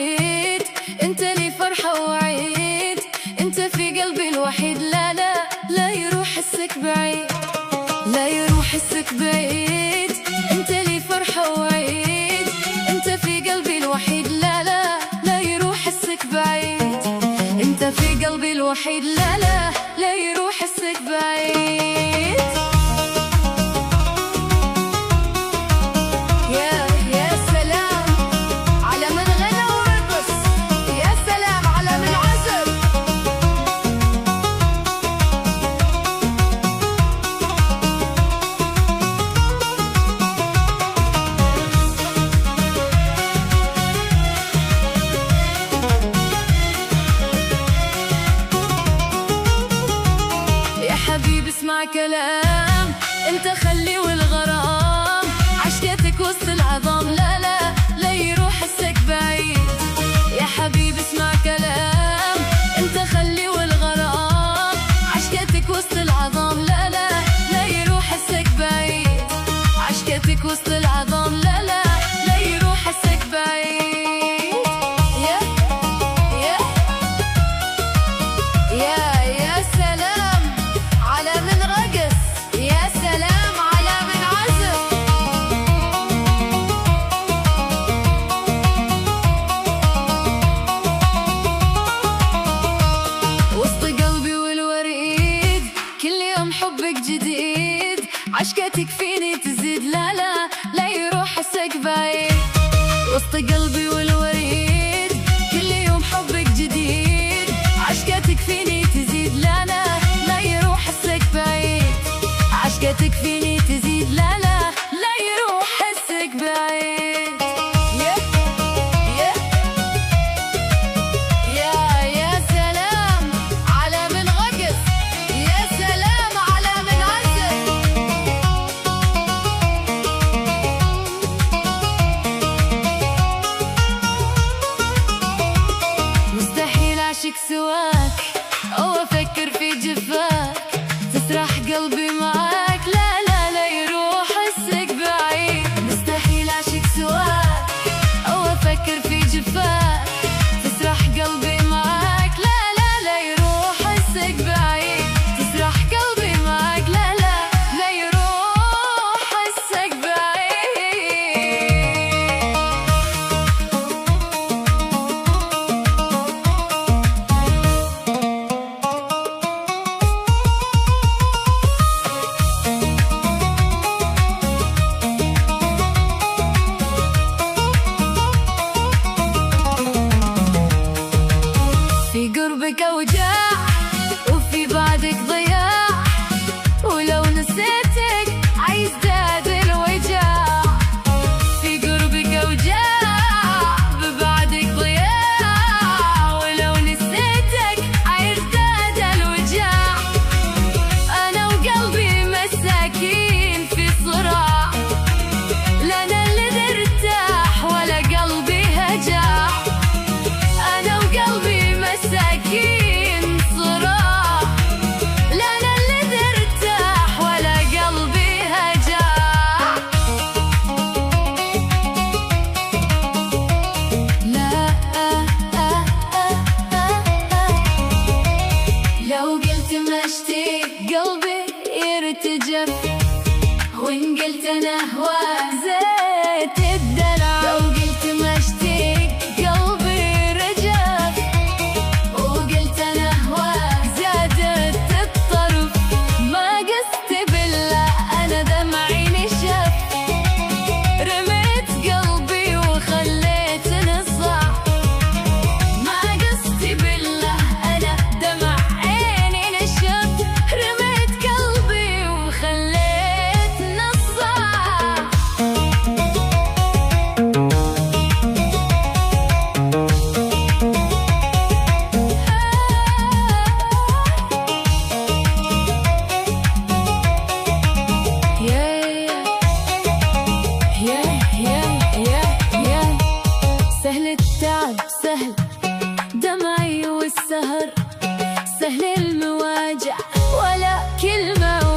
الوريد، انت لي فرحة وعيد، انت في قلبي الوحيد. لا لا لا يروح حسك بعيد، لا يروح حسك بعيد، انت لي فرحة وعيد، انت في قلبي الوحيد. لا لا لا يروح حسك بعيد، انت في قلبي الوحيد. لا لا لا يروح حسك بعيد. يا سلام على من غنى ورقص، يا سلام على من عزف. حبيبي اسمع كلام، انت خلي والغرام عشقتك وسط العظام. لا لا لا يروح حسك بعيد، يا حبيبي اسمع كلام، انت خلي والغرام عشقتك وسط العظام. لا لا لا يروح حسك بعيد، عشقتك وسط العظام. لا لا لا يروح حسك بعيد. يا سلام على من رقص، يا سلام على من عزف. وسط قلبي والوريد، كل يوم حبك جديد، عشقتك فيني تزيد. لا لا لا يروح حسك بعيد، وسط قلبي والوريد، كل يوم حبك جديد، عشقتك فيني تزيد. لا لا لا يروح حسك بعيد، عشقتك فيني تزيد. لا لا لا يروح حسك بعيد. يا سلام على من رقص، يا سلام على من عزف. مستحيل أعشق سواك أو أفكر في جفاك، تسرح قلبي معاك. لا لا لا يروح حسك بعيد، مستحيل أعشق سواك أو أفكر في جفاك، تسرح قلبي معاك. لا لا لا يروح حسك بعيد، تسرح قلبي معاك. لا لا لا يروح حسك بعيد. في قربك أوجاع، وفي بعدك ضياع، ولو نسيتك عيزداد الوجاع. في قربك أوجاع، ببعدك ضياع، ولو نسيتك عيزداد الوجاع. أنا وقلبي مساكين في صراع، لا أنا اللي ارتاح ولا قلبي هجاع. أنا وقلبي مساكين صراع، لا أنا اللي ارتاح ولا قلبي هجاع. لا لو قلت ما اشتيق قلبي يرتجف، وإن قلت أنا أهواك زيت الدلع. لو قلت ما اشتيق قلبي رجف، وقلت أنا أهواك زادت الطرف. ما قست بالله أنا دمعي نشف، رميت قلبي وخليت نصع. ما قست بالله أنا دمع عيني نشف، رميت قلبي وخليت نصع. سهل التعب سهل دمعي والسهر، سهل المواجع ولا كلمة